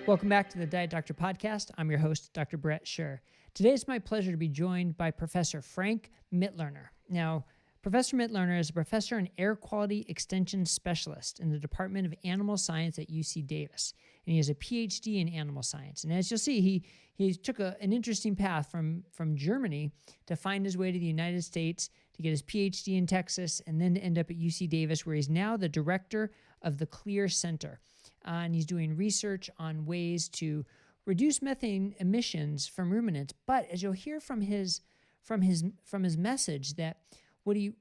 Welcome back to the Diet Doctor Podcast. I'm your host, Dr. Brett Scher. Today it's my pleasure to be joined by Professor Frank Mitloehner. Now, Professor Mitloehner is a professor and air quality extension specialist in the Department of Animal Science at UC Davis, and he has a PhD in animal science. And as you'll see, he took an interesting path from Germany to find his way to the United States to get his PhD in Texas, and then to end up at UC Davis, where he's now the director of the CLEAR Center. And he's doing research on ways to reduce methane emissions from ruminants. But as you'll hear from his message, that what he's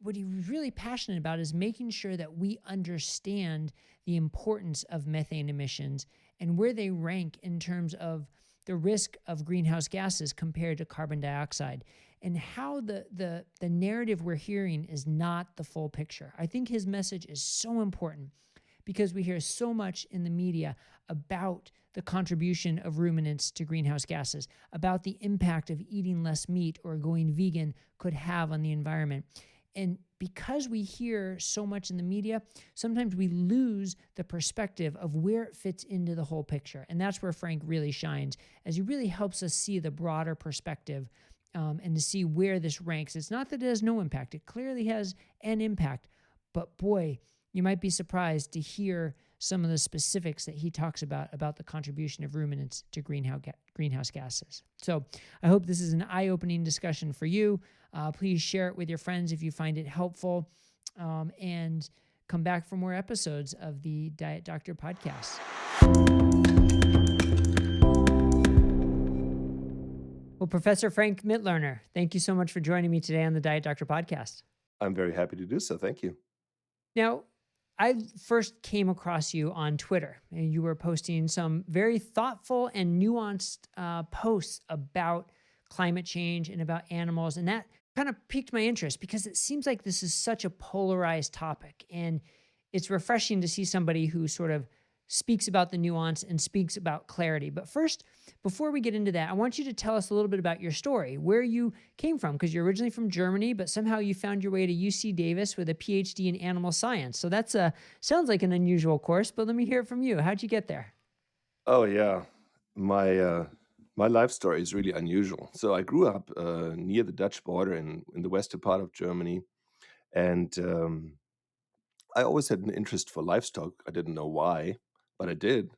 really passionate about is making sure that we understand the importance of methane emissions and where they rank in terms of the risk of greenhouse gases compared to carbon dioxide, and how the narrative we're hearing is not the full picture. I think his message is so important because we hear so much in the media about the contribution of ruminants to greenhouse gases, about the impact of eating less meat or going vegan could have on the environment. And because we hear so much in the media, sometimes we lose the perspective of where it fits into the whole picture. And that's where Frank really shines, as he really helps us see the broader perspective and to see where this ranks. It's not that it has no impact. It clearly has an impact. But boy, you might be surprised to hear some of the specifics that he talks about the contribution of ruminants to greenhouse gases. So I hope this is an eye-opening discussion for you. Please share it with your friends if you find it helpful, and come back for more episodes of the Diet Doctor Podcast. Well, Professor Frank Mitloehner, thank you so much for joining me today on the Diet Doctor Podcast. I'm very happy to do so. Thank you. Now, I first came across you on Twitter, and you were posting some very thoughtful and nuanced posts about climate change and about animals. And that kind of piqued my interest because it seems like this is such a polarized topic. And it's refreshing to see somebody who sort of speaks about the nuance and speaks about clarity. But first, before we get into that, I want you to tell us a little bit about your story, where you came from, because you're originally from Germany, but somehow you found your way to UC Davis with a PhD in animal science. So that's sounds like an unusual course, but let me hear it from you. How'd you get there? Oh yeah, my life story is really unusual. So I grew up near the Dutch border in the western part of Germany, and I always had an interest for livestock. I didn't know why, but I did.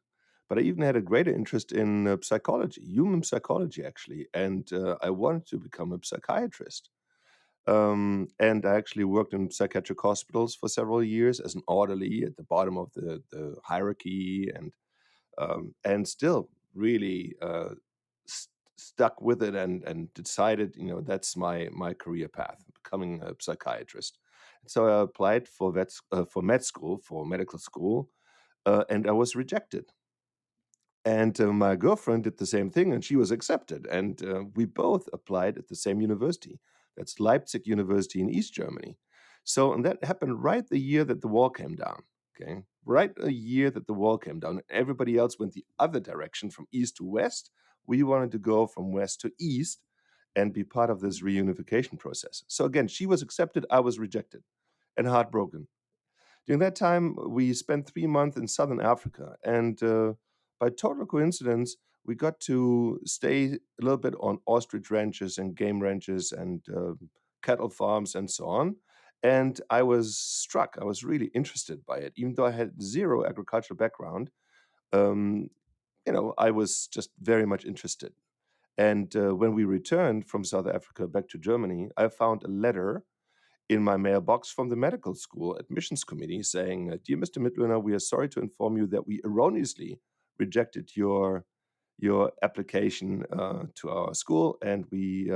But I even had a greater interest in psychology, human psychology actually, and I wanted to become a psychiatrist. And I actually worked in psychiatric hospitals for several years as an orderly at the bottom of the hierarchy, and still really stuck with it and decided, that's my career path, becoming a psychiatrist. So I applied for medical school, and I was rejected. And my girlfriend did the same thing, and she was accepted. And we both applied at the same university. That's Leipzig University in East Germany. So, and that happened right the year that the wall came down. Okay, right a year that the wall came down. Everybody else went the other direction, from east to west. We wanted to go from west to east and be part of this reunification process. So again, she was accepted, I was rejected, and heartbroken. During that time, we spent 3 months in Southern Africa, and by total coincidence, we got to stay a little bit on ostrich ranches and game ranches and cattle farms and so on. And I was struck. I was really interested by it, even though I had zero agricultural background. Um, I was just very much interested. And when we returned from South Africa back to Germany, I found a letter in my mailbox from the medical school admissions committee saying, "Dear Mr. Mitloehner, we are sorry to inform you that we erroneously rejected your application to our school, and we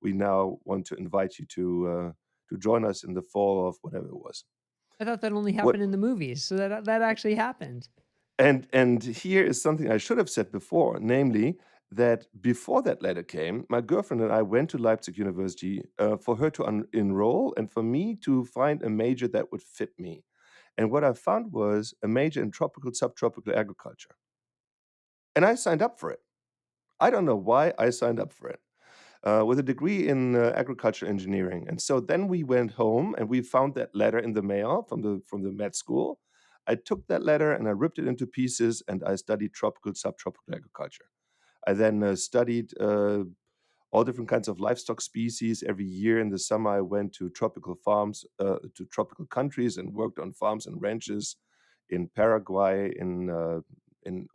now want to invite you to join us in the fall of whatever it was." I thought that only What happened in the movies, so that actually happened. and here is something I should have said before, namely that before that letter came, my girlfriend and I went to Leipzig University for her to enroll and for me to find a major that would fit me. And what I found was a major in tropical, subtropical agriculture. And I signed up for it. I don't know why I signed up for it. With a degree in agriculture engineering. And so then we went home and we found that letter in the mail from the med school. I took that letter and I ripped it into pieces, and I studied tropical, subtropical agriculture. I then studied all different kinds of livestock species. Every year in the summer, I went to tropical farms, to tropical countries, and worked on farms and ranches in Paraguay, in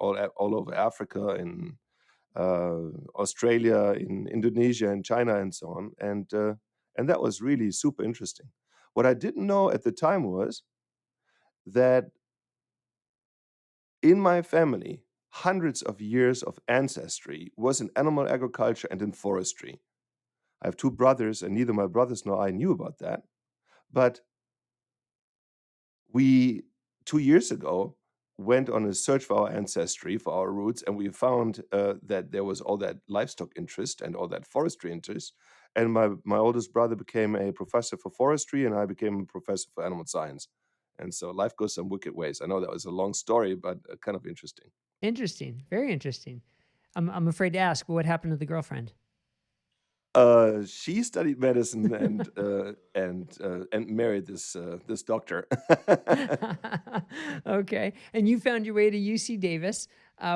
all over Africa, in Australia, in Indonesia, and China, and so on. And that was really super interesting. What I didn't know at the time was that in my family, hundreds of years of ancestry was in animal agriculture and in forestry. I have two brothers, and neither my brothers nor I knew about that. But we, 2 years ago, went on a search for our ancestry, for our roots, and we found that there was all that livestock interest and all that forestry interest. And my oldest brother became a professor for forestry, and I became a professor for animal science. And so life goes some wicked ways. I know that was a long story, but kind of interesting. Interesting. Very interesting. I'm afraid to ask, but what happened to the girlfriend? She studied medicine and married this doctor. Okay. And you found your way to UC Davis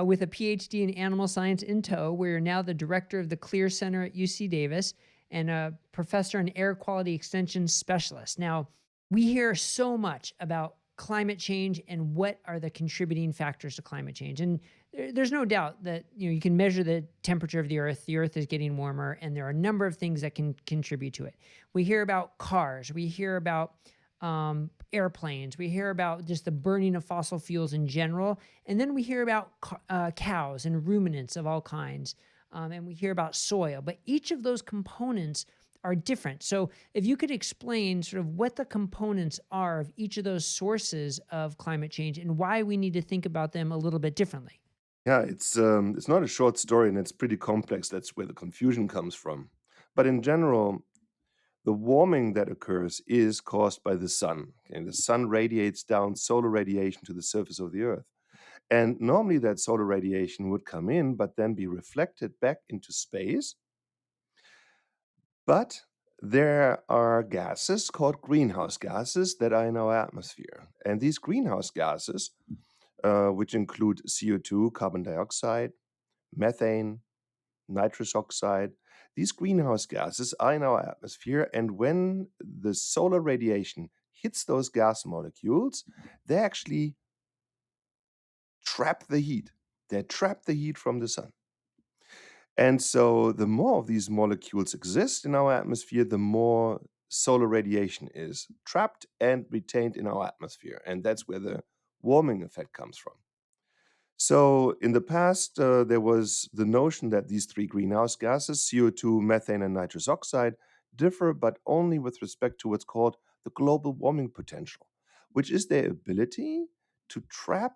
with a PhD in animal science in tow, where you're now the director of the Clear Center at UC Davis and a professor and air quality extension specialist. Now, we hear so much about climate change and what are the contributing factors to climate change. And there's no doubt that you can measure the temperature of the earth. The earth is getting warmer, and there are a number of things that can contribute to it. We hear about cars. We hear about airplanes. We hear about just the burning of fossil fuels in general. And then we hear about cows and ruminants of all kinds. And we hear about soil. But each of those components are different. So if you could explain sort of what the components are of each of those sources of climate change and why we need to think about them a little bit differently. Yeah, it's not a short story, and it's pretty complex. That's where the confusion comes from. But in general, the warming that occurs is caused by the sun. Okay? The sun radiates down solar radiation to the surface of the earth. And normally that solar radiation would come in, but then be reflected back into space. But there are gases called greenhouse gases that are in our atmosphere. And these greenhouse gases, which include CO2, carbon dioxide, methane, nitrous oxide, these greenhouse gases are in our atmosphere. And when the solar radiation hits those gas molecules, they actually trap the heat. They trap the heat from the sun. And so the more of these molecules exist in our atmosphere, the more solar radiation is trapped and retained in our atmosphere. And that's where the warming effect comes from. So in the past, there was the notion that these three greenhouse gases, CO2, methane, and nitrous oxide, differ, but only with respect to what's called the global warming potential, which is their ability to trap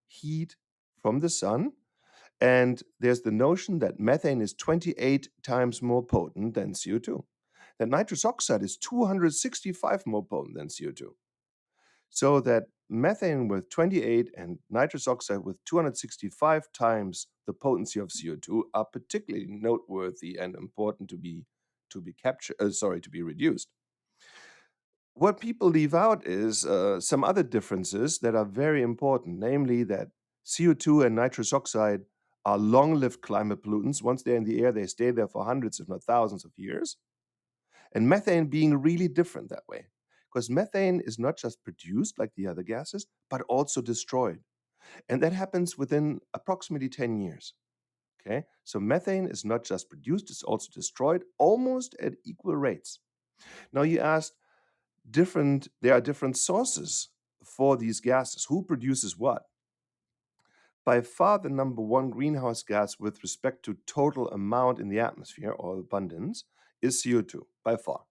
heat from the sun. And there's the notion that methane is 28 times more potent than CO2, that nitrous oxide is 265 more potent than CO2. So that methane with 28 and nitrous oxide with 265 times the potency of CO2 are particularly noteworthy and important to be reduced. What people leave out is some other differences that are very important, namely that CO2 and nitrous oxide are long-lived climate pollutants. Once they're in the air, they stay there for hundreds, if not thousands of years. And methane being really different that way, because methane is not just produced like the other gases, but also destroyed. And that happens within approximately 10 years. Okay, so methane is not just produced, it's also destroyed almost at equal rates. Now you asked, there are different sources for these gases. Who produces what? By far, the number one greenhouse gas with respect to total amount in the atmosphere or abundance is CO2, by far.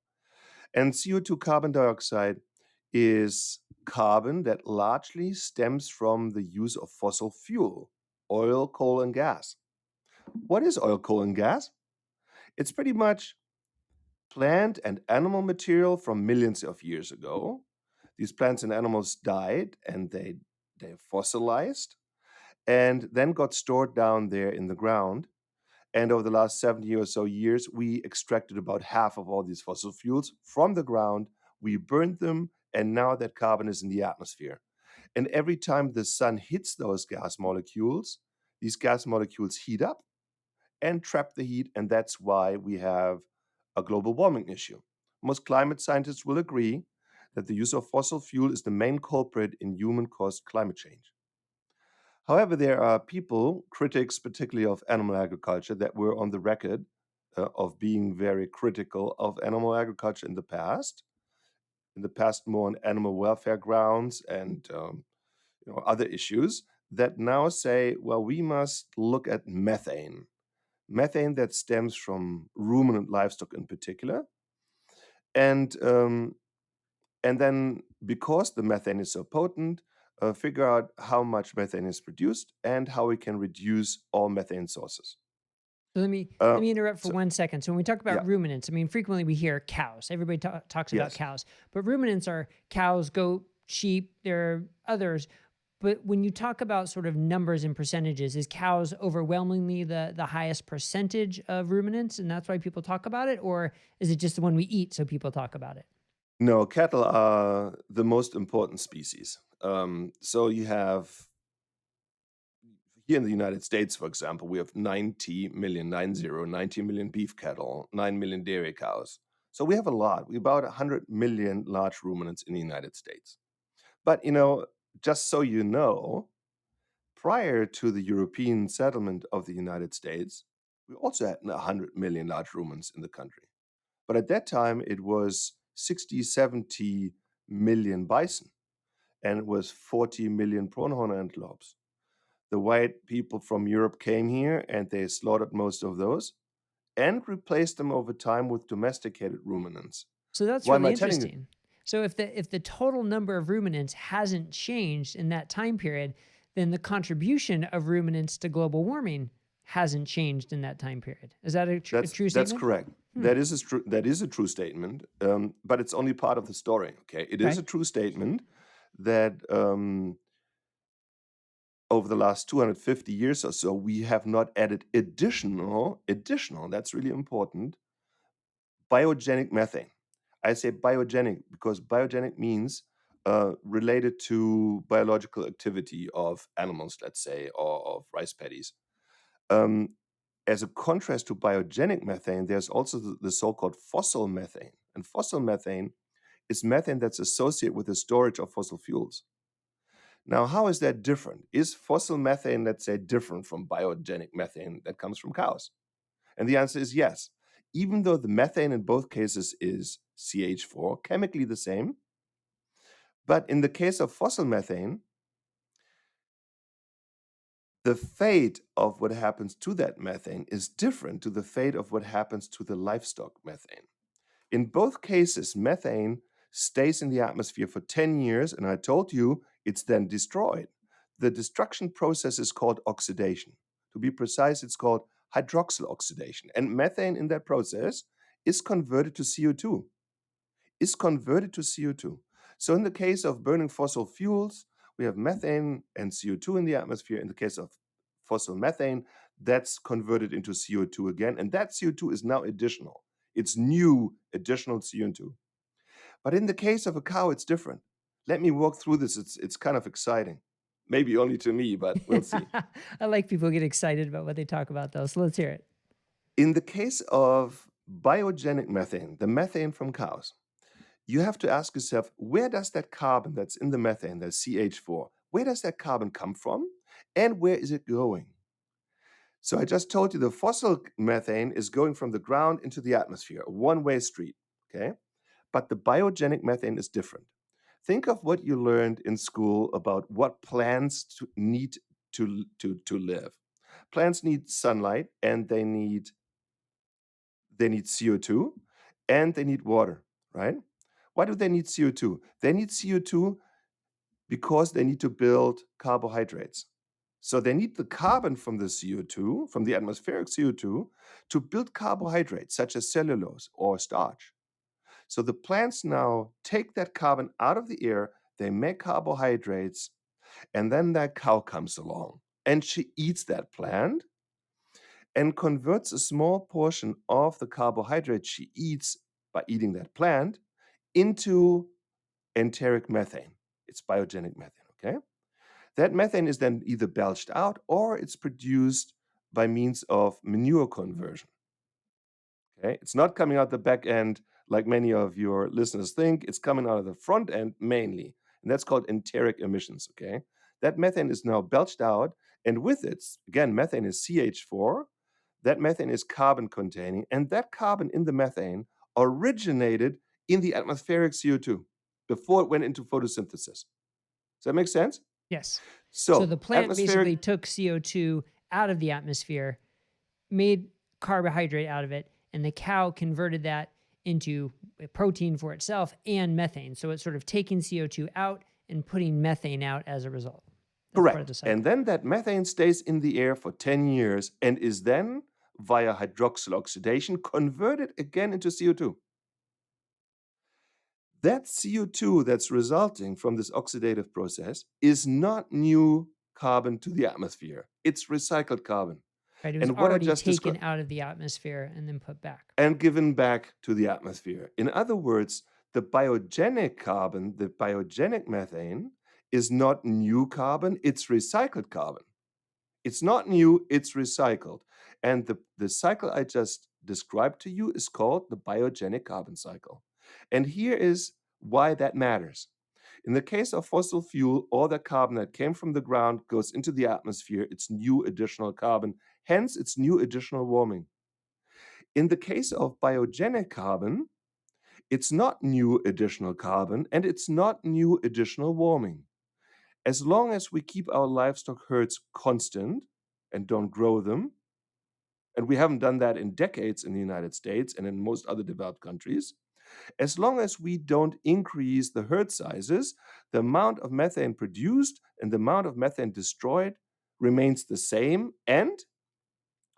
And CO2, carbon dioxide, is carbon that largely stems from the use of fossil fuel, oil, coal, and gas. What is oil, coal, and gas? It's pretty much plant and animal material from millions of years ago. These plants and animals died and they fossilized and then got stored down there in the ground. And over the last 70 or so years, we extracted about half of all these fossil fuels from the ground. We burned them, and now that carbon is in the atmosphere. And every time the sun hits those gas molecules, these gas molecules heat up and trap the heat, and that's why we have a global warming issue. Most climate scientists will agree that the use of fossil fuel is the main culprit in human-caused climate change. However, there are people, critics particularly of animal agriculture, that were on the record of being very critical of animal agriculture in the past more on animal welfare grounds and other issues, that now say, well, we must look at methane that stems from ruminant livestock in particular. And then, because the methane is so potent, figure out how much methane is produced and how we can reduce all methane sources. So let me interrupt for 1 second. So when we talk yeah. about ruminants, I mean, frequently we hear cows. Everybody talks about Yes. cows, but ruminants are cows, goat, sheep. There are others. But when you talk about sort of numbers and percentages, is cows overwhelmingly the highest percentage of ruminants, and that's why people talk about it, or is it just the one we eat, so people talk about it? No, cattle are the most important species. So you have, here in the United States, for example, we have 90 million beef cattle, 9 million dairy cows. So we have a lot. We have about 100 million large ruminants in the United States. But, just so you know, prior to the European settlement of the United States, we also had 100 million large ruminants in the country. But at that time, it was 60, 70 million bison, and it was 40 million pronghorn antelopes. The white people from Europe came here and they slaughtered most of those and replaced them over time with domesticated ruminants. So that's Why am really I telling you? interesting. So if the total number of ruminants hasn't changed in that time period, then the contribution of ruminants to global warming hasn't changed in that time period. Is that a true statement? That's correct. That is a true statement, but it's only part of the story. Okay, it is Okay. a true statement that over the last 250 years or so, we have not added additional. That's really important. Biogenic methane. I say biogenic because biogenic means related to biological activity of animals, let's say, or of rice paddies. As a contrast to biogenic methane, there's also the so-called fossil methane. And fossil methane is methane that's associated with the storage of fossil fuels. Now, how is that different? Is fossil methane, let's say, different from biogenic methane that comes from cows? And the answer is yes. Even though the methane in both cases is CH4, chemically the same, but in the case of fossil methane, the fate of what happens to that methane is different to the fate of what happens to the livestock methane. In both cases, methane stays in the atmosphere for 10 years, and I told you it's then destroyed. The destruction process is called oxidation. To be precise, it's called hydroxyl oxidation. And methane in that process is converted to CO2. So in the case of burning fossil fuels, we have methane and CO2 in the atmosphere. In the case of fossil methane, that's converted into CO2 again, and that CO2 is now additional. It's new additional CO2. But in the case of a cow, it's different. Let me walk through this. It's kind of exciting. Maybe only to me, but we'll see. I like people get excited about what they talk about, though. So let's hear it. In the case of biogenic methane, the methane from cows, you have to ask yourself, where does that carbon that's in the methane, that CH4, where does that carbon come from and where is it going? So I just told you the fossil methane is going from the ground into the atmosphere, a one-way street, okay? But the biogenic methane is different. Think of what you learned in school about what plants need to live. Plants need sunlight and they need CO2 and they need water, right? Why do they need CO2? They need CO2 because they need to build carbohydrates. So they need the carbon from the CO2, from the atmospheric CO2, to build carbohydrates such as cellulose or starch. So the plants now take that carbon out of the air, they make carbohydrates, and then that cow comes along and she eats that plant and converts a small portion of the carbohydrate she eats by eating that plant into enteric methane. It's biogenic methane. okay? That methane is then either belched out or it's produced by means of manure conversion. Okay, it's not coming out the back end like many of your listeners think. It's coming out of the front end mainly, and that's called enteric emissions. Okay, that methane is now belched out, and with it, again, methane is CH4. That methane is carbon containing, and that carbon in the methane originated in the atmospheric CO2 before it went into photosynthesis. Does that make sense? Yes. So So the plant atmospheric, basically took CO2 out of the atmosphere, made carbohydrate out of it, and the cow converted that into a protein for itself and methane. So it's sort of taking CO2 out and putting methane out as a result. That's part of the correct. cycle. And then that methane stays in the air for 10 years and is then, via hydroxyl oxidation, converted again into CO2. That CO2 that's resulting from this oxidative process is not new carbon to the atmosphere. It's recycled carbon. Right? It was And what I already just taken described, out of the atmosphere and then put back. and given back to the atmosphere. In other words, the biogenic carbon, the biogenic methane, is not new carbon, it's recycled carbon. It's not new, it's recycled. And the cycle I just described to you is called the biogenic carbon cycle. And here is why that matters. In the case of fossil fuel, all the carbon that came from the ground goes into the atmosphere. It's new additional carbon. Hence, it's new additional warming. In the case of biogenic carbon, it's not new additional carbon and it's not new additional warming. As long as we keep our livestock herds constant and don't grow them, and we haven't done that in decades in the United States and in most other developed countries, as long as we don't increase the herd sizes, the amount of methane produced and the amount of methane destroyed remains the same, and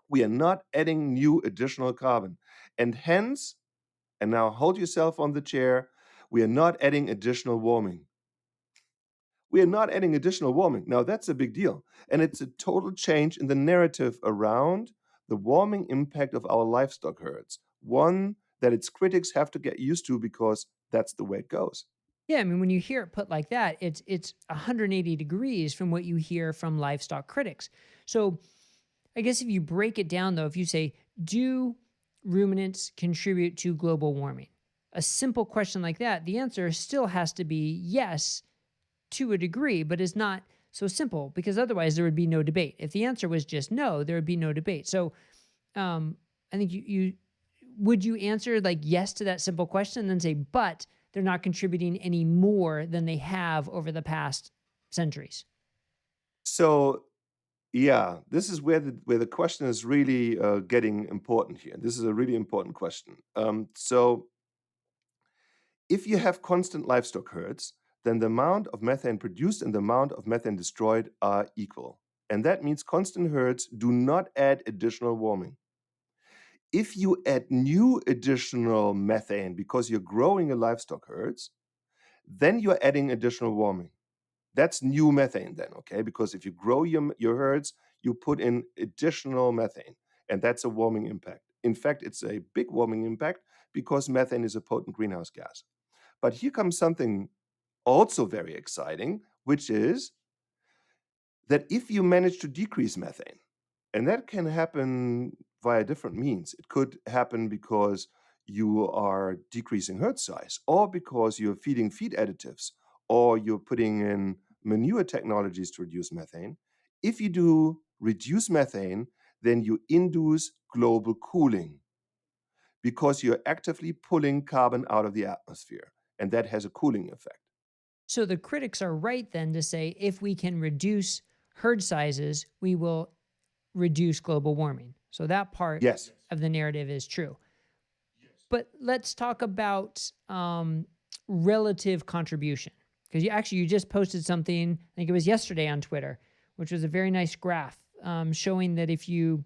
we are not adding new additional carbon. And hence, and now hold yourself on the chair, we are not adding additional warming. We are not adding additional warming. Now, that's a big deal. And it's a total change in the narrative around the warming impact of our livestock herds, one that its critics have to get used to because that's the way it goes. Yeah, I mean, when you hear it put like that, it's 180 degrees from what you hear from livestock critics. So I guess if you break it down, though, if you say, do ruminants contribute to global warming? A simple question like that, the answer still has to be yes to a degree, but is not so simple because otherwise there would be no debate. If the answer was just no, there would be no debate. So I think you would you answer like yes to that simple question and then say, but they're not contributing any more than they have over the past centuries? So, yeah, this is where the question is really getting important here. This is a really important question. So, if you have constant livestock herds, then the amount of methane produced and the amount of methane destroyed are equal. And that means constant herds do not add additional warming. If you add new additional methane because you're growing your livestock herds, then you're adding additional warming. That's new methane then, okay? Because if you grow your herds, you put in additional methane, and that's a warming impact. In fact, it's a big warming impact because methane is a potent greenhouse gas. But here comes something also very exciting, which is that if you manage to decrease methane, and that can happen via different means. It could happen because you are decreasing herd size, or because you're feeding feed additives, or you're putting in manure technologies to reduce methane. If you do reduce methane, then you induce global cooling because you're actively pulling carbon out of the atmosphere, and that has a cooling effect. So the critics are right then to say if we can reduce herd sizes, we will reduce global warming. So that part Yes. of the narrative is true. But let's talk about relative contribution. Because you just posted something, I think it was yesterday on Twitter, which was a very nice graph showing that if you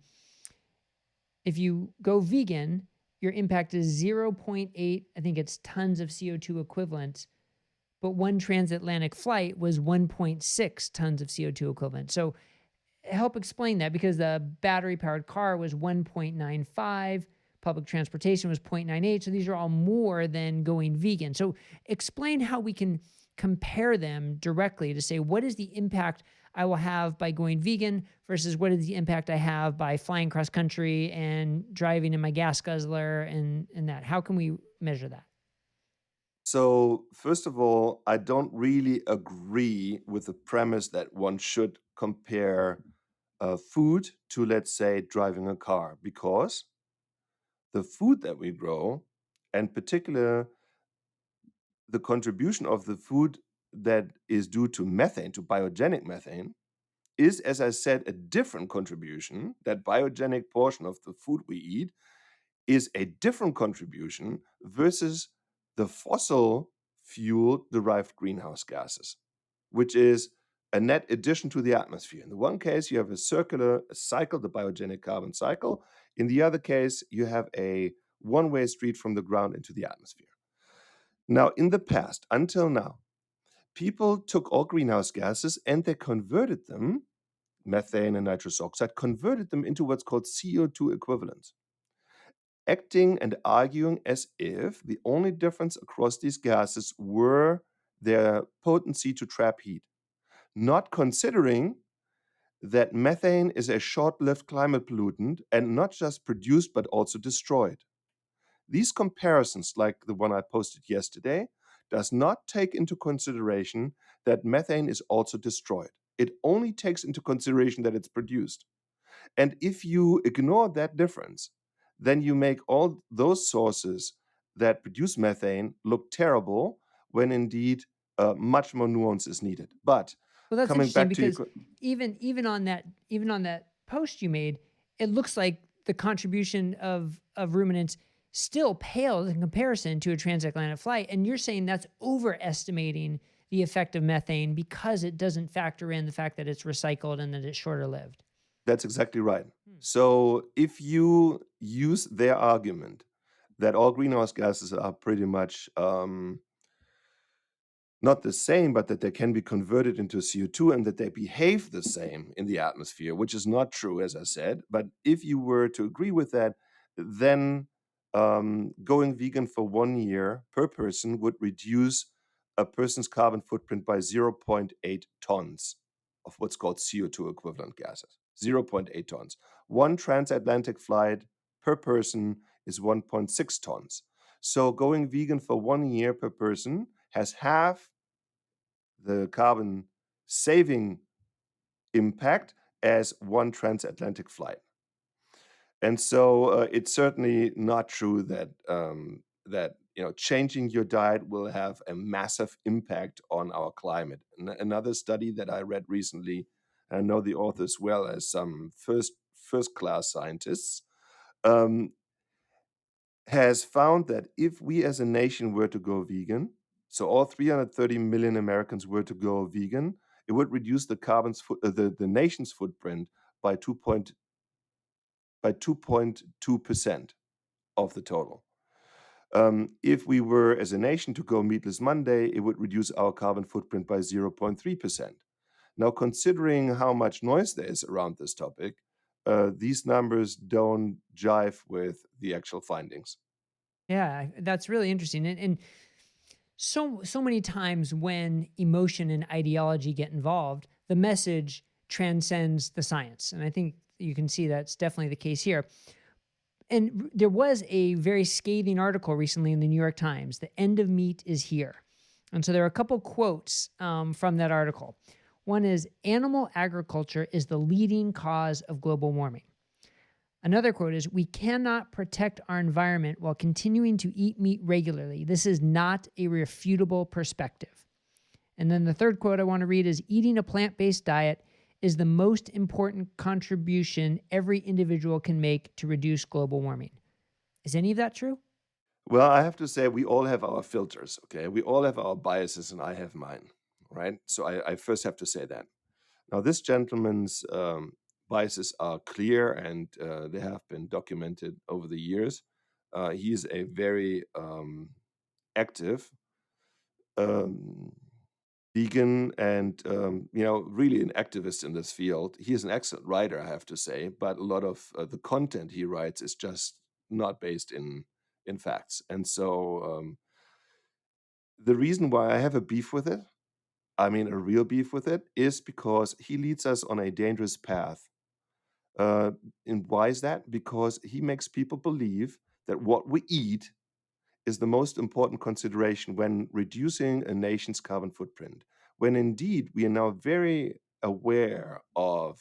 go vegan, your impact is 0.8, I think it's tons of CO2 equivalent, but one transatlantic flight was 1.6 tons of CO2 equivalent. So help explain that, because the battery-powered car was 1.95, public transportation was 0.98, so these are all more than going vegan. So explain how we can compare them directly to say, what is the impact I will have by going vegan versus what is the impact I have by flying cross country and driving in my gas guzzler and that? How can we measure that? So, first of all, I don't really agree with the premise that one should compare food to, let's say, driving a car, because the food that we grow, and particular the contribution of the food that is due to methane, to biogenic methane, is, as I said, a different contribution. That biogenic portion of the food we eat is a different contribution versus the fossil fuel derived greenhouse gases, which is a net addition to the atmosphere. In the one case, you have a cycle, the biogenic carbon cycle. In the other case, you have a one-way street from the ground into the atmosphere. Now, in the past, until now, people took all greenhouse gases and they converted them, methane and nitrous oxide, converted them into what's called CO2 equivalents, acting and arguing as if the only difference across these gases were their potency to trap heat, not considering that methane is a short-lived climate pollutant and not just produced but also destroyed. These comparisons, like the one I posted yesterday, does not take into consideration that methane is also destroyed. It only takes into consideration that it's produced. And if you ignore that difference, then you make all those sources that produce methane look terrible when indeed much more nuance is needed. But Well, that's coming interesting back to your because even on that post you made, it looks like the contribution of ruminants still pales in comparison to a transatlantic flight. And you're saying that's overestimating the effect of methane because it doesn't factor in the fact that it's recycled and that it's shorter lived. That's exactly right. Hmm. So if you use their argument that all greenhouse gases are pretty much not the same, but that they can be converted into CO2 and that they behave the same in the atmosphere, which is not true, as I said. But if you were to agree with that, then going vegan for 1 year per person would reduce a person's carbon footprint by 0.8 tons of what's called CO2 equivalent gases. 0.8 tons. One transatlantic flight per person is 1.6 tons. So going vegan for 1 year per person has half the carbon saving impact as one transatlantic flight. And so it's certainly not true that changing your diet will have a massive impact on our climate. Another study that I read recently, I know the author as well as some first class scientists, um, has found that if we as a nation were to go vegan, so all 330 million Americans were to go vegan, it would reduce the nation's footprint by 2.2% of the total. If we were as a nation to go meatless Monday, it would reduce our carbon footprint by 0.3%. Now, considering how much noise there is around this topic, these numbers don't jive with the actual findings. Yeah, that's really interesting. And so many times when emotion and ideology get involved, the message transcends the science. And I think you can see that's definitely the case here. And there was a very scathing article recently in the New York Times, "The End of Meat is Here." And so there are a couple quotes from that article. One is, "Animal agriculture is the leading cause of global warming." Another quote is, "We cannot protect our environment while continuing to eat meat regularly. This is not a refutable perspective." And then the third quote I want to read is, "Eating a plant-based diet is the most important contribution every individual can make to reduce global warming." Is any of that true? Well, I have to say, we all have our filters, okay? We all have our biases, and I have mine, right? So I first have to say that. Now, this gentleman's biases are clear, and they have been documented over the years. He is a very active um, vegan and really an activist in this field. He is an excellent writer, I have to say, but a lot of the content he writes is just not based in facts. And so The reason why I have a beef with it, I mean a real beef with it, is because he leads us on a dangerous path. Uh, and why is that? Because he makes people believe that what we eat is the most important consideration when reducing a nation's carbon footprint, when indeed we are now very aware of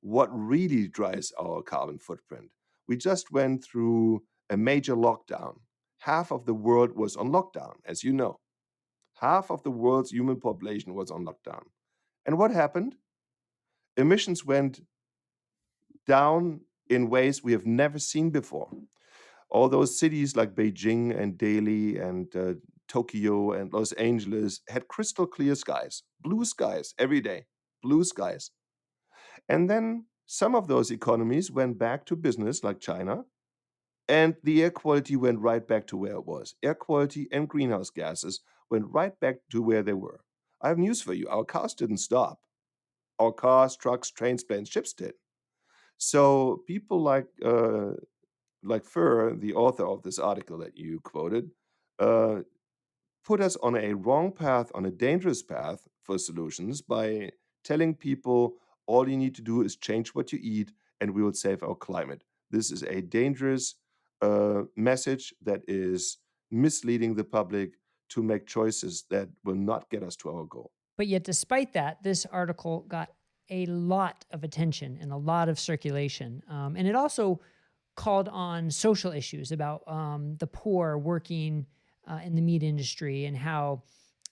what really drives our carbon footprint. We just went through a major lockdown. Half of the world was on lockdown, as you know. Half of the world's human population was on lockdown. And what happened? Emissions went down in ways we have never seen before. All those cities like Beijing and Delhi and Tokyo and Los Angeles had crystal clear skies, blue skies every day, blue skies. And then some of those economies went back to business, like China, and the air quality went right back to where it was. Air quality and greenhouse gases went right back to where they were. I have news for you. Our cars didn't stop. Our cars, trucks, trains, planes, ships did. So people like Furr, the author of this article that you quoted, uh, put us on a wrong path, on a dangerous path for solutions by telling people all you need to do is change what you eat and we will save our climate. This is a dangerous message that is misleading the public to make choices that will not get us to our goal. But yet, despite that, this article got a lot of attention and a lot of circulation. And it also called on social issues about the poor working in the meat industry and how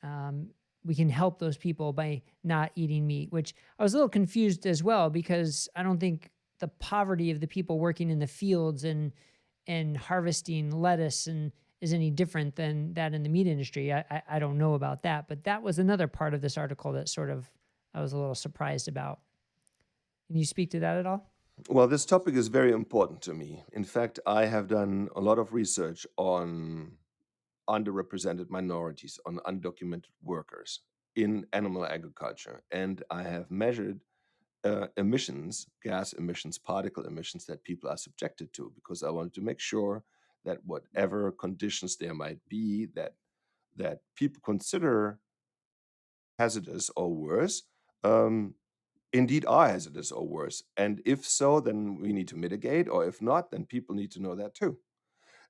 um, we can help those people by not eating meat, which I was a little confused as well because I don't think the poverty of the people working in the fields and harvesting lettuce and is any different than that in the meat industry. I don't know about that, but that was another part of this article that sort of I was a little surprised about. Can you speak to that at all? Well, this topic is very important to me. In fact, I have done a lot of research on underrepresented minorities, on undocumented workers in animal agriculture. And I have measured emissions, gas emissions, particle emissions that people are subjected to, because I wanted to make sure that whatever conditions there might be that people consider hazardous or worse, um, indeed are hazardous or worse. And if so, then we need to mitigate, or if not, then people need to know that too.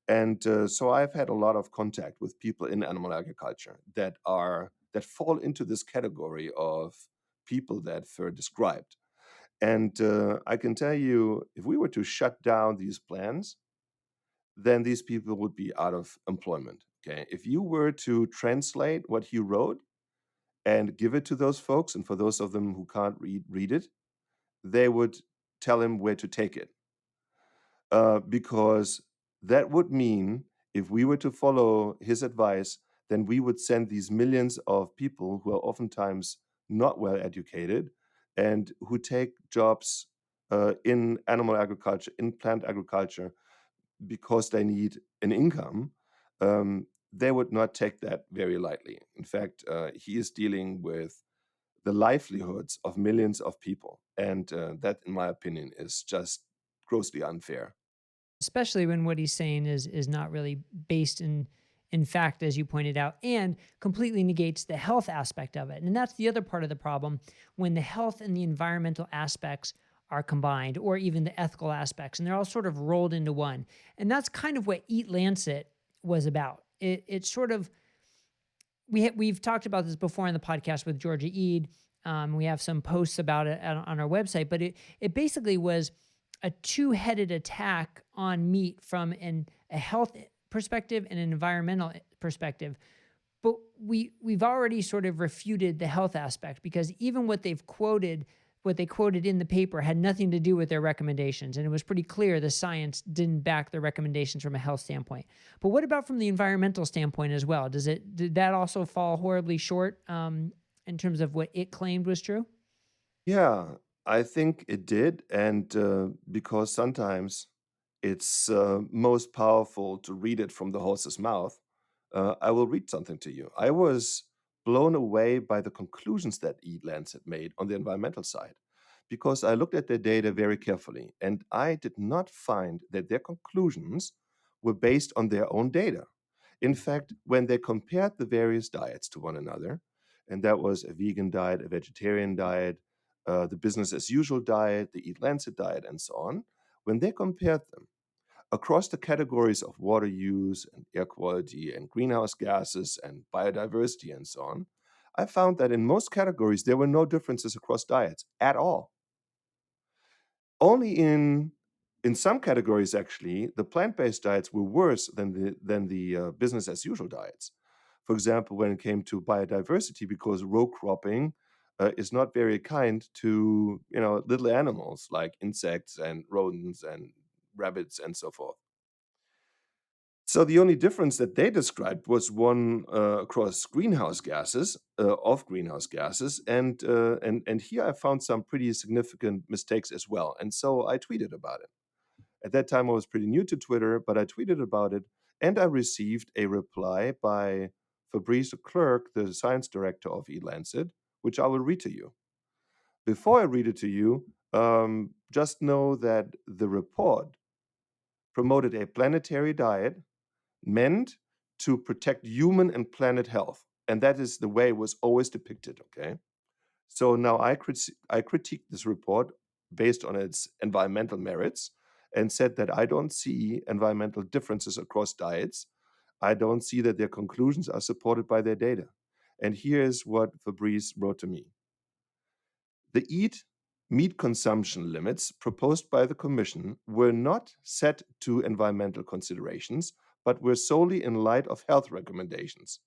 And so I've had a lot of contact with people in animal agriculture that fall into this category of people that Fur described. And I can tell you, if we were to shut down these plans, then these people would be out of employment. Okay, if you were to translate what he wrote and give it to those folks, and for those of them who can't read it, they would tell him where to take it. Because that would mean if we were to follow his advice, then we would send these millions of people who are oftentimes not well educated and who take jobs in animal agriculture, in plant agriculture, because they need an income. They would not take that very lightly. In fact, he is dealing with the livelihoods of millions of people. And that, in my opinion, is just grossly unfair. Especially when what he's saying is not really based in fact, as you pointed out, and completely negates the health aspect of it. And that's the other part of the problem when the health and the environmental aspects are combined, or even the ethical aspects, and they're all sort of rolled into one. And that's kind of what EAT-Lancet was about. It sort of we've talked about this before in the podcast with Georgia Eid. We have some posts about it on our website, but it basically was a two-headed attack on meat from a health perspective and an environmental perspective. But we've already sort of refuted the health aspect because even what they quoted in the paper had nothing to do with their recommendations. And it was pretty clear the science didn't back their recommendations from a health standpoint. But what about from the environmental standpoint as well? Did that also fall horribly short in terms of what it claimed was true? Yeah, I think it did. And because sometimes it's most powerful to read it from the horse's mouth, I will read something to you. I was blown away by the conclusions that EAT-Lancet made on the environmental side because I looked at their data very carefully and I did not find that their conclusions were based on their own data. In fact, when they compared the various diets to one another, and that was a vegan diet, a vegetarian diet, the business as usual diet, the EAT-Lancet diet, and so on, when they compared them across the categories of water use and air quality and greenhouse gases and biodiversity and so on, I found that in most categories there were no differences across diets at all. Only in some categories, actually, the plant-based diets were worse than the business as usual diets. For example, when it came to biodiversity, because row cropping is not very kind to little animals like insects and rodents and rabbits and so forth. So the only difference that they described was one across greenhouse gases, and here I found some pretty significant mistakes as well, and so I tweeted about it. At that time, I was pretty new to Twitter, but I tweeted about it, and I received a reply by Fabrice Leclerc, the science director of EAT-Lancet, which I will read to you. Before I read it to you, just know that the report promoted a planetary diet meant to protect human and planet health. And that is the way it was always depicted, okay? So now I critiqued this report based on its environmental merits and said that I don't see environmental differences across diets. I don't see that their conclusions are supported by their data. And here's what Fabrice wrote to me. The EAT meat consumption limits proposed by the Commission were not set to environmental considerations, but were solely in light of health recommendations.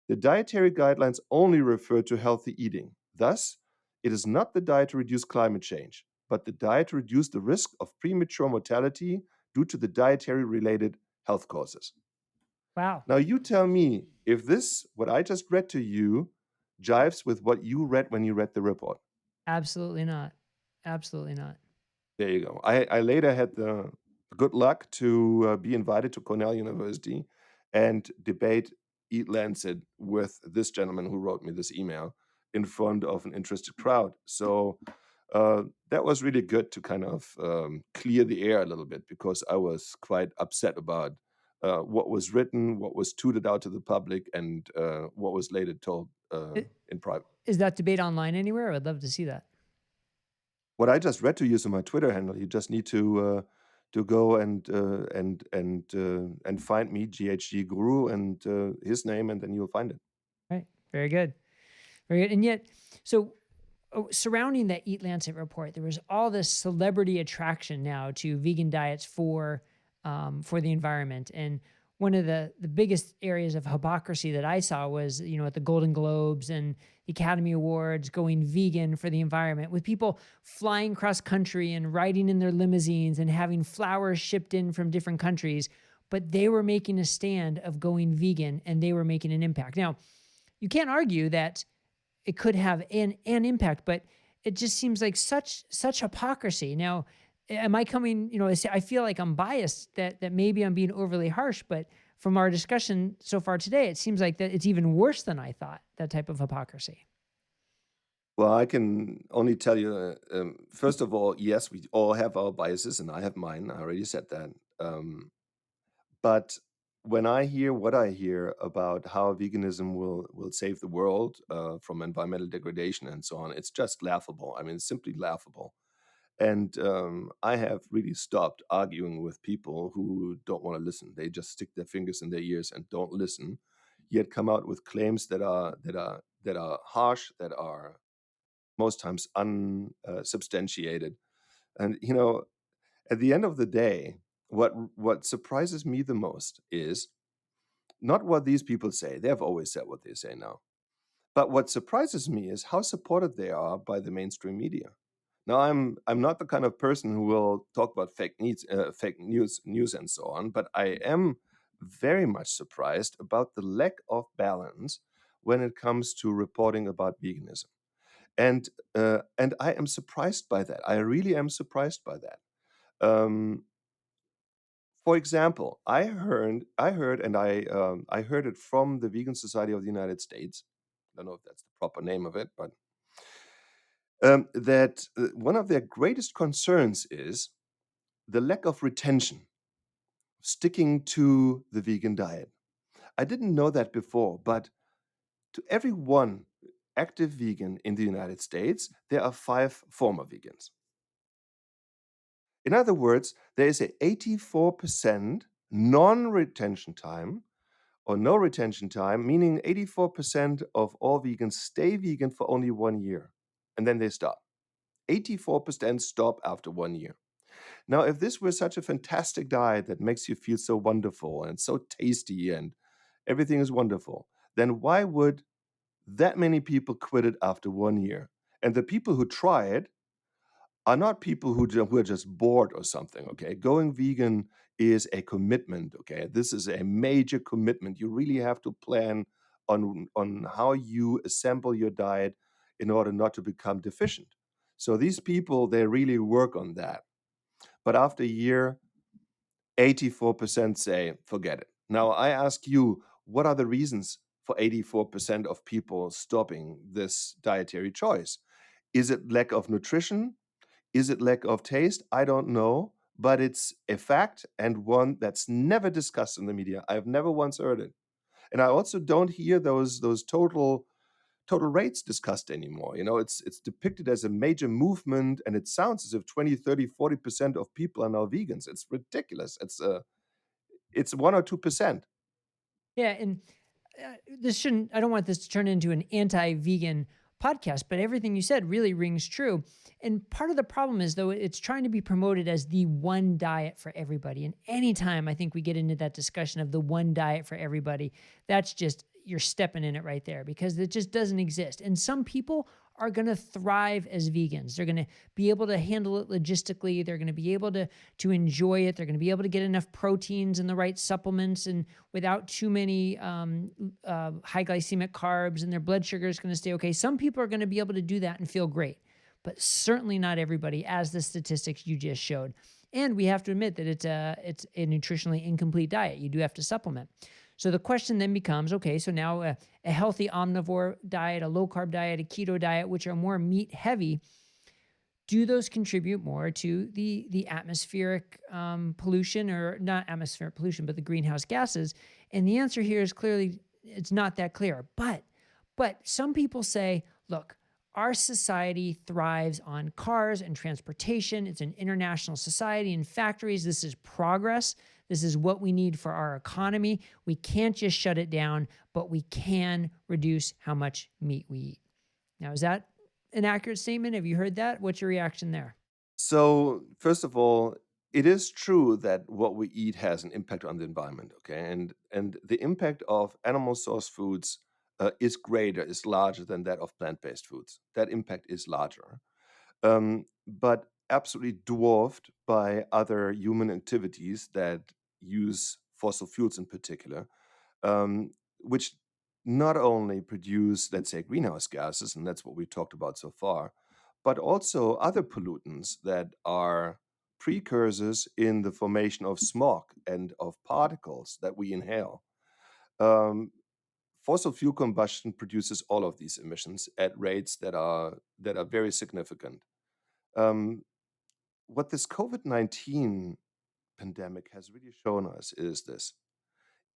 The dietary guidelines only refer to healthy eating. Thus, it is not the diet to reduce climate change, but the diet to reduce the risk of premature mortality due to the dietary-related health causes. Wow. Now, you tell me if this, what I just read to you, jives with what you read when you read the report. Absolutely not. Absolutely not. There you go. I later had the good luck to be invited to Cornell University and debate EAT-Lancet with this gentleman who wrote me this email in front of an interested crowd. So that was really good to kind of clear the air a little bit, because I was quite upset about what was written, what was tooted out to the public, and what was later told in private. Is that debate online anywhere? I would love to see that. What I just read to you is on my Twitter handle. You just need to go and find me, GHG Guru, and his name, and then you'll find it. Right. Very good. Very good. And yet, so surrounding that EAT-Lancet report, there was all this celebrity attraction now to vegan diets for the environment. And one of the biggest areas of hypocrisy that I saw was, at the Golden Globes and the Academy Awards, going vegan for the environment, with people flying cross country and riding in their limousines and having flowers shipped in from different countries. But they were making a stand of going vegan, and they were making an impact. Now, you can't argue that it could have an impact, but it just seems like such hypocrisy. Now, am I coming, I feel like I'm biased, that maybe I'm being overly harsh, but from our discussion so far today, it seems like that it's even worse than I thought, that type of hypocrisy. Well, I can only tell you, first of all, yes, we all have our biases, and I have mine. I already said that. But when I hear what I hear about how veganism will save the world from environmental degradation and so on, it's just laughable. I mean, it's simply laughable. And I have really stopped arguing with people who don't want to listen. They just stick their fingers in their ears and don't listen, yet come out with claims that are harsh, that are most times unsubstantiated. And at the end of the day, what surprises me the most is not what these people say. They have always said what they say now. But what surprises me is how supported they are by the mainstream media. Now, I'm not the kind of person who will talk about fake news, and so on. But I am very much surprised about the lack of balance when it comes to reporting about veganism, and I am surprised by that. I really am surprised by that. Um, for example, I heard, and I heard it from the Vegan Society of the United States. I don't know if that's the proper name of it, but that one of their greatest concerns is the lack of retention, sticking to the vegan diet. I didn't know that before, but to every one active vegan in the United States, there are 5 former vegans. In other words, there is a 84% non-retention time or no retention time, meaning 84% of all vegans stay vegan for only 1 year, and then they stop. 84% stop after 1 year. Now, if this were such a fantastic diet that makes you feel so wonderful and so tasty and everything is wonderful, then why would that many people quit it after 1 year? And the people who try it are not people who are just bored or something, okay? Going vegan is a commitment, okay? This is a major commitment. You really have to plan on how you assemble your diet in order not to become deficient. So these people, they really work on that. But after a year, 84% say, forget it. Now, I ask you, what are the reasons for 84% of people stopping this dietary choice? Is it lack of nutrition? Is it lack of taste? I don't know, but it's a fact and one that's never discussed in the media. I've never once heard it. And I also don't hear those total rates discussed anymore. You know, it's depicted as a major movement, and it sounds as if 20, 30, 40% of people are now vegans. It's ridiculous. It's 1 or 2%. Yeah, and this shouldn't, I don't want this to turn into an anti-vegan podcast, but everything you said really rings true. And part of the problem is, though, it's trying to be promoted as the one diet for everybody. And anytime I think we get into that discussion of the one diet for everybody, that's just, you're stepping in it right there, because it just doesn't exist. And some people are going to thrive as vegans. They're going to be able to handle it logistically. They're going to be able to enjoy it. They're going to be able to get enough proteins and the right supplements, and without too many high glycemic carbs, and their blood sugar is going to stay okay. Some people are going to be able to do that and feel great, but certainly not everybody, as the statistics you just showed. And we have to admit that it's a nutritionally incomplete diet. You do have to supplement. So the question then becomes, okay, so now a healthy omnivore diet, a low carb diet, a keto diet, which are more meat heavy, do those contribute more to the atmospheric pollution, or not atmospheric pollution, but the greenhouse gases? And the answer here is clearly, it's not that clear. But some people say, look, our society thrives on cars and transportation. It's an international society and factories. This is progress. This is what we need for our economy. We can't just shut it down, but we can reduce how much meat we eat. Now, is that an accurate statement? Have you heard that? What's your reaction there? So, first of all, it is true that what we eat has an impact on the environment, okay? And the impact of animal source foods is greater, is larger than that of plant-based foods. That impact is larger, but absolutely dwarfed by other human activities that use fossil fuels in particular, which not only produce, let's say, greenhouse gases, and that's what we talked about so far, but also other pollutants that are precursors in the formation of smog and of particles that we inhale. Um, Fossil fuel combustion produces all of these emissions at rates that are very significant. Um, what this COVID-19 pandemic has really shown us is this: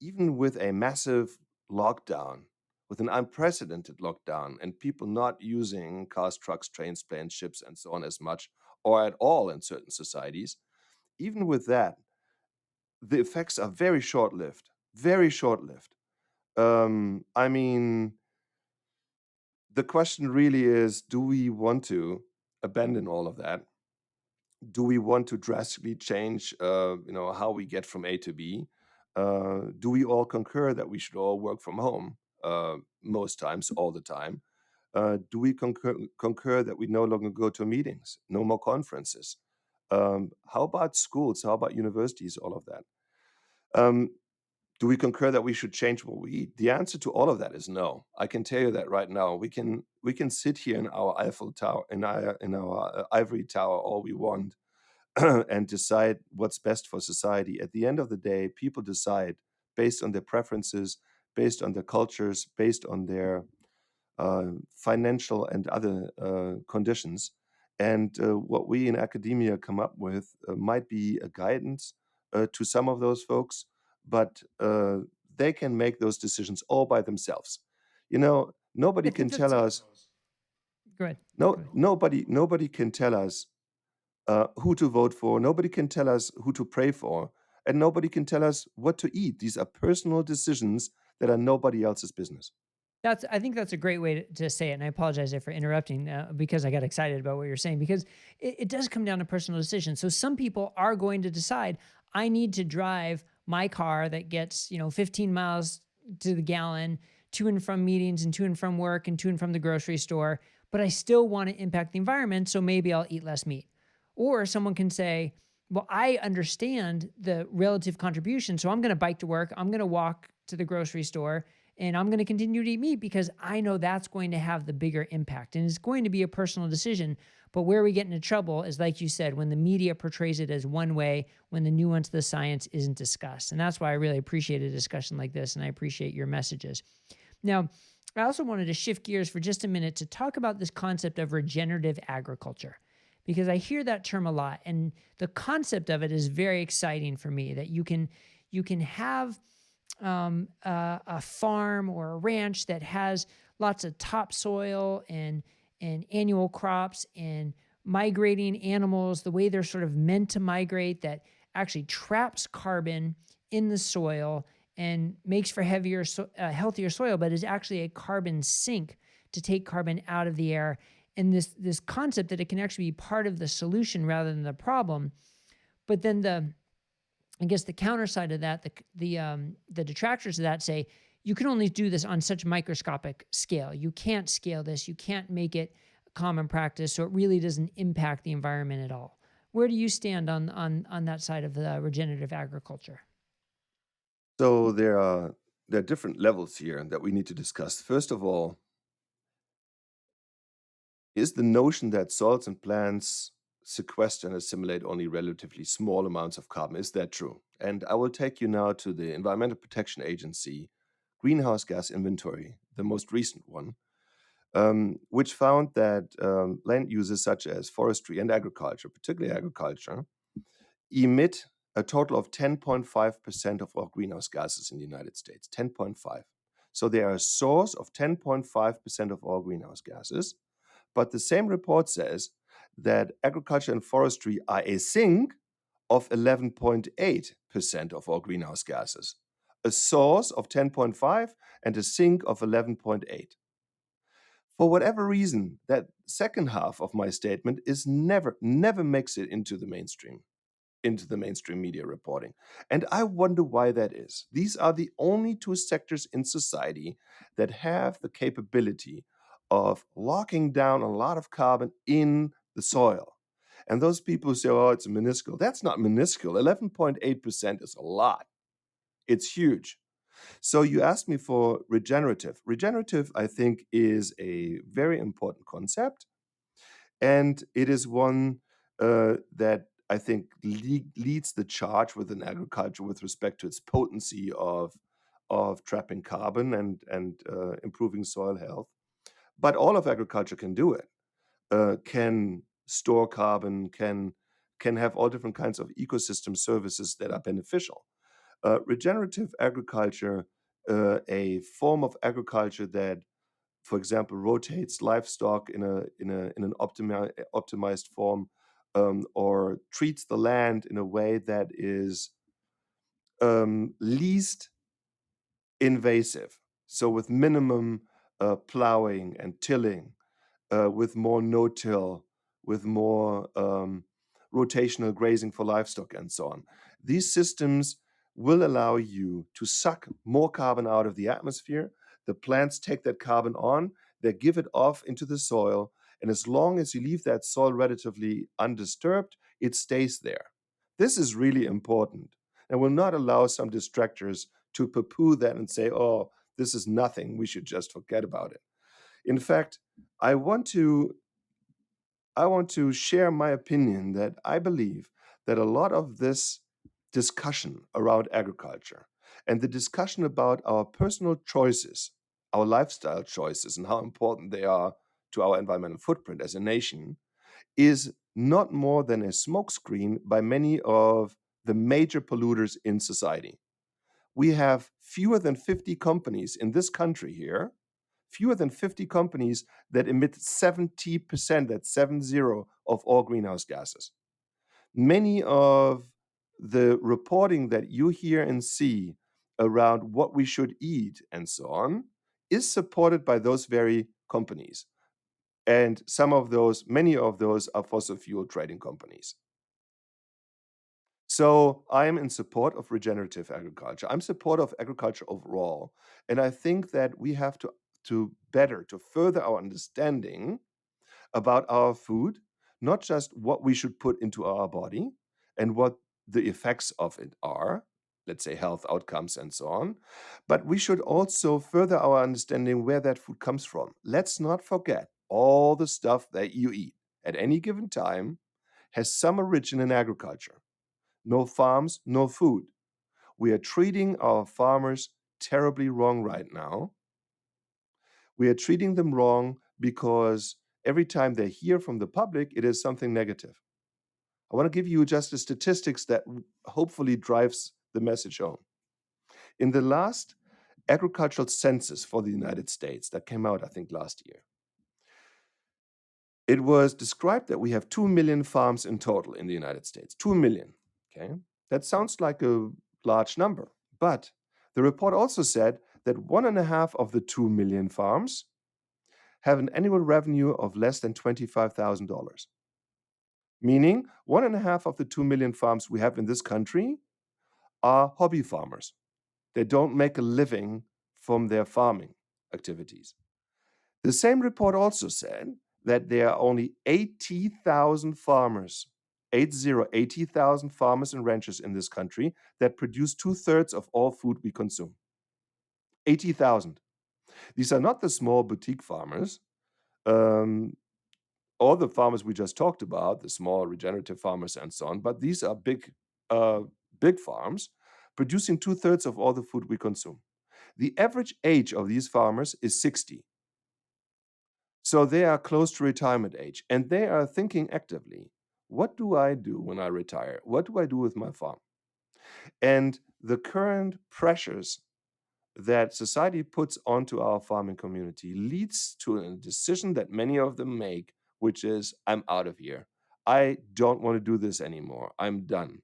even with a massive lockdown, with an unprecedented lockdown, and people not using cars, trucks, trains, planes, ships, and so on as much, or at all in certain societies, even with that, the effects are very short lived. Very short lived. I mean, the question really is, do we want to abandon all of that? Do we want to drastically change, how we get from A to B? Do we all concur that we should all work from home most times, all the time? Do we concur that we no longer go to meetings, no more conferences? How about schools? How about universities? All of that. Um, do we concur that we should change what we eat? The answer to all of that is no. I can tell you that right now. We can sit here in our Eiffel Tower, in our ivory tower, all we want, and decide what's best for society. At the end of the day, people decide based on their preferences, based on their cultures, based on their financial and other conditions. And what we in academia come up with might be a guidance to some of those folks, but they can make those decisions all by themselves. You know, nobody I can think tell that's us. go ahead. No, Go ahead. nobody can tell us who to vote for. Nobody can tell us who to pray for, and nobody can tell us what to eat. These are personal decisions that are nobody else's business. I think that's a great way to say it. And I apologize there for interrupting because I got excited about what you're saying, because it does come down to personal decisions. So some people are going to decide, I need to drive my car that gets, 15 miles to the gallon to and from meetings and to and from work and to and from the grocery store, but I still want to impact the environment. So maybe I'll eat less meat. Or someone can say, well, I understand the relative contribution. So I'm going to bike to work. I'm going to walk to the grocery store, and I'm going to continue to eat meat because I know that's going to have the bigger impact. And it's going to be a personal decision. But where we get into trouble is, like you said, when the media portrays it as one way, when the nuance of the science isn't discussed. And that's why I really appreciate a discussion like this, and I appreciate your messages. Now, I also wanted to shift gears for just a minute to talk about this concept of regenerative agriculture, because I hear that term a lot, and the concept of it is very exciting for me, that you can have a farm or a ranch that has lots of topsoil and annual crops and migrating animals, the way they're sort of meant to migrate, that actually traps carbon in the soil and makes for healthier soil, but is actually a carbon sink to take carbon out of the air. And this concept that it can actually be part of the solution rather than the problem. But then I guess the counter side of that, the detractors of that say, you can only do this on such microscopic scale. You can't scale this. You can't make it common practice, so it really doesn't impact the environment at all. Where do you stand on that side of the regenerative agriculture? So there are different levels here that we need to discuss. First of all, is the notion that soils and plants sequester and assimilate only relatively small amounts of carbon. Is that true? And I will take you now to the Environmental Protection Agency greenhouse gas inventory, the most recent one, which found that land uses such as forestry and agriculture, particularly agriculture, emit a total of 10.5% of all greenhouse gases in the United States. 10.5. So they are a source of 10.5% of all greenhouse gases. But the same report says that agriculture and forestry are a sink of 11.8% of all greenhouse gases, a source of 10.5 and a sink of 11.8. For whatever reason, that second half of my statement is never makes it into the mainstream media reporting. And I wonder why that is. These are the only two sectors in society that have the capability of locking down a lot of carbon in the soil. And those people say, oh, it's minuscule. That's not minuscule. 11.8% is a lot. It's huge. So you asked me for regenerative. Regenerative, I think, is a very important concept. And it is one that I think leads the charge within agriculture with respect to its potency of trapping carbon and improving soil health. But all of agriculture can do it. Can store carbon, can have all different kinds of ecosystem services that are beneficial. Regenerative agriculture, a form of agriculture that, for example, rotates livestock in an optimized form, or treats the land in a way that is least invasive. So with minimum plowing and tilling, with more no-till, with more rotational grazing for livestock and so on. These systems will allow you to suck more carbon out of the atmosphere. The plants take that carbon on, they give it off into the soil, and as long as you leave that soil relatively undisturbed, it stays there. This is really important and will not allow some distractors to poo-poo that and say, oh, this is nothing, we should just forget about it. In fact, I want to share my opinion that I believe that a lot of this discussion around agriculture and the discussion about our personal choices, our lifestyle choices, and how important they are to our environmental footprint as a nation is not more than a smokescreen by many of the major polluters in society. we have fewer than 50 companies in this country here, fewer than 50 companies that emit 70%, that's 70, of all greenhouse gases. Many of the reporting that you hear and see around what we should eat and so on is supported by those very companies. And many of those are fossil fuel trading companies. So I am in support of regenerative agriculture. I'm support of agriculture overall. And I think that we have to further our understanding about our food, not just what we should put into our body and what the effects of it are, let's say health outcomes and so on, but we should also further our understanding where that food comes from. Let's not forget all the stuff that you eat at any given time has some origin in agriculture. No farms, no food. We are treating our farmers terribly wrong right now. We are treating them wrong because every time they hear from the public, it is something negative. I want to give you just the statistics that hopefully drives the message home. In the last agricultural census for the United States that came out, I think, last year, it was described that we have 2 million farms in total in the United States. 2 million, okay? That sounds like a large number, but the report also said that 1.5 of the 2 million farms have an annual revenue of less than $25,000. Meaning 1.5 of the 2 million farms we have in this country are hobby farmers. They don't make a living from their farming activities. The same report also said that there are only 80,000 farmers, 80,000 farmers and ranchers in this country that produce 2/3 of all food we consume. 80,000. These are not the small boutique farmers. All the farmers we just talked about, the small regenerative farmers and so on, but these are big farms producing 2/3 of all the food we consume. The average age of these farmers is 60. So they are close to retirement age, and they are thinking actively, what do I do when I retire? What do I do with my farm? And the current pressures that society puts onto our farming community leads to a decision that many of them make, which is, I'm out of here. I don't want to do this anymore. I'm done.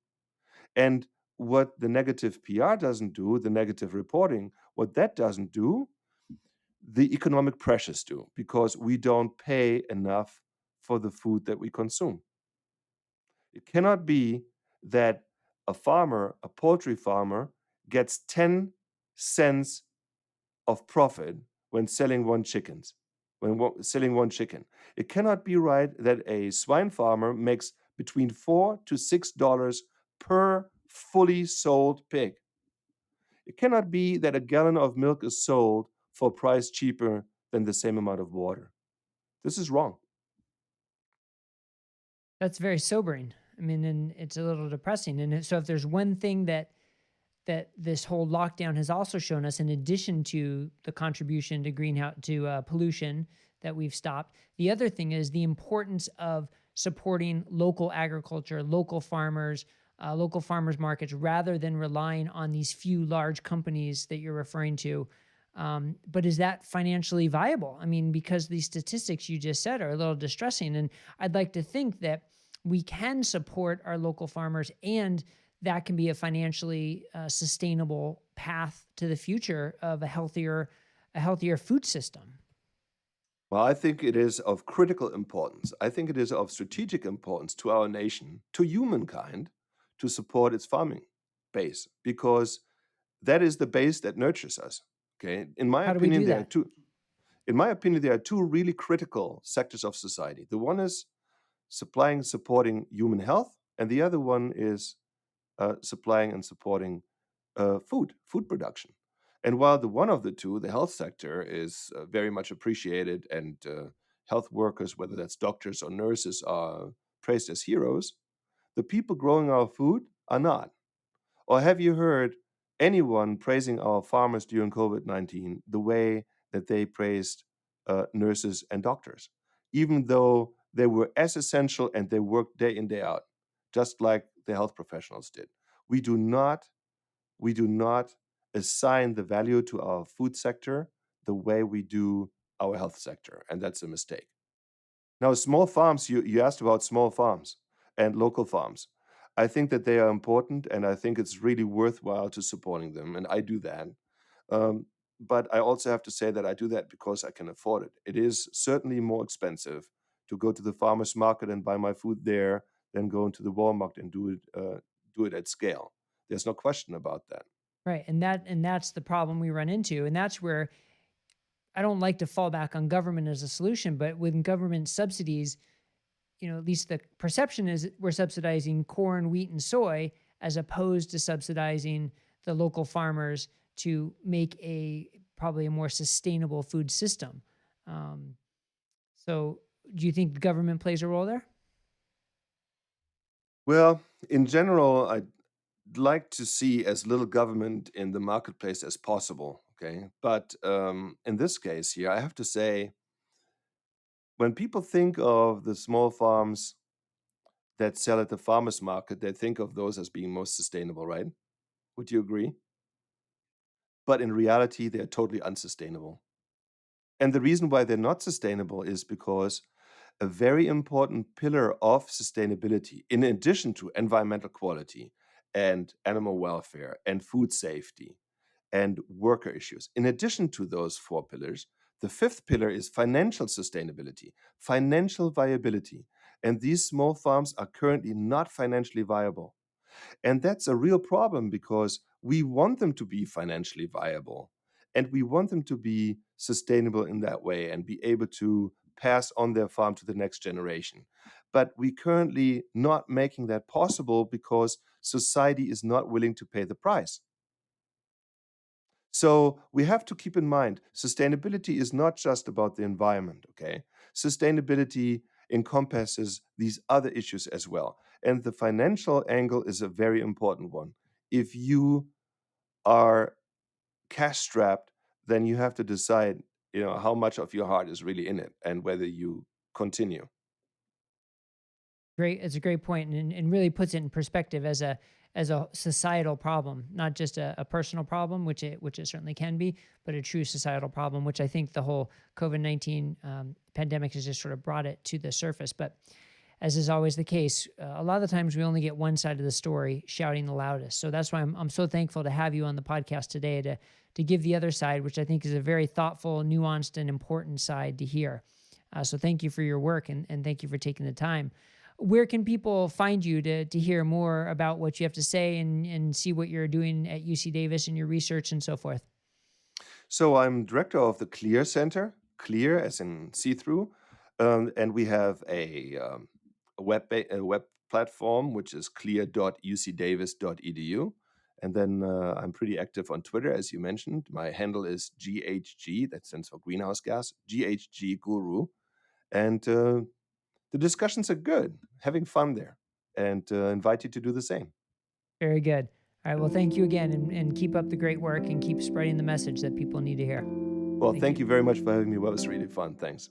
And what the negative PR doesn't do, the negative reporting, what that doesn't do, the economic pressures do, because we don't pay enough for the food that we consume. It cannot be that a farmer, a poultry farmer, gets 10 cents of profit when selling one chicken. It cannot be right that a swine farmer makes between $4 to $6 per fully sold pig. It cannot be that a gallon of milk is sold for a price cheaper than the same amount of water. This is wrong. That's very sobering. I mean, and it's a little depressing. And so if there's one thing that this whole lockdown has also shown us, in addition to the contribution to greenhouse to pollution that we've stopped, the other thing is the importance of supporting local agriculture, local farmers markets, rather than relying on these few large companies that you're referring to. But is that financially viable? I mean, because these statistics you just said are a little distressing, and I'd like to think that we can support our local farmers, and that can be a financially sustainable path to the future of a healthier food system. Well, I think it is of critical importance. I think it is of strategic importance to our nation, to humankind, to support its farming base, because that is the base that nurtures us. Okay. In my How do we opinion, do that? there are two really critical sectors of society. The one is supplying and supporting human health, and the other one is supplying and supporting food production. And while the one of the two, the health sector, is very much appreciated, and health workers, whether that's doctors or nurses, are praised as heroes, the people growing our food are not. Or have you heard anyone praising our farmers during COVID-19 the way that they praised nurses and doctors, even though they were as essential and they worked day in, day out, just like the health professionals did? We do not assign the value to our food sector the way we do our health sector, and that's a mistake. Now, small farms, you asked about small farms and local farms. I think that they are important, and I think it's really worthwhile to supporting them, and I do that. Um, but I also have to say that I do that because I can afford it. It is certainly more expensive to go to the farmer's market and buy my food there than go into the Walmart and do it at scale. There's no question about that. Right. And that's the problem we run into. And that's where I don't like to fall back on government as a solution, but with government subsidies, at least the perception is we're subsidizing corn, wheat, and soy as opposed to subsidizing the local farmers to make probably a more sustainable food system. Um, so, do you think the government plays a role there? Well, in general, I'd like to see as little government in the marketplace as possible. Okay, but in this case here, I have to say, when people think of the small farms that sell at the farmers market, they think of those as being most sustainable, right? Would you agree? But in reality, they're totally unsustainable. And the reason why they're not sustainable is because a very important pillar of sustainability, in addition to environmental quality and animal welfare and food safety and worker issues, in addition to those four pillars, the fifth pillar is financial sustainability, financial viability. And these small farms are currently not financially viable. And that's a real problem because we want them to be financially viable and we want them to be sustainable in that way and be able to pass on their farm to the next generation. But we currently not making that possible because society is not willing to pay the price. So we have to keep in mind sustainability is not just about the environment, okay? Sustainability encompasses these other issues as well. And the financial angle is a very important one. If you are cash strapped, then you have to decide, how much of your heart is really in it and whether you continue. Great, it's a great point, and really puts it in perspective as a societal problem, not just a personal problem, which it certainly can be, but a true societal problem, which I think the whole COVID-19 pandemic has just sort of brought it to the surface. But as is always the case, a lot of the times we only get one side of the story shouting the loudest. So that's why I'm so thankful to have you on the podcast today to give the other side, which I think is a very thoughtful, nuanced, and important side to hear. So thank you for your work and thank you for taking the time. Where can people find you to hear more about what you have to say and see what you're doing at UC Davis and your research and so forth? So I'm director of the Clear Center, Clear as in see-through, and we have a web platform which is clear.ucdavis.edu. And then I'm pretty active on Twitter, as you mentioned. My handle is GHG, that stands for greenhouse gas, GHG Guru. And the discussions are good, having fun there, and invite you to do the same. Very good. All right. Well, thank you again and keep up the great work and keep spreading the message that people need to hear. Well, Thank thank you. you very much for having me. Well, it was really fun. Thanks.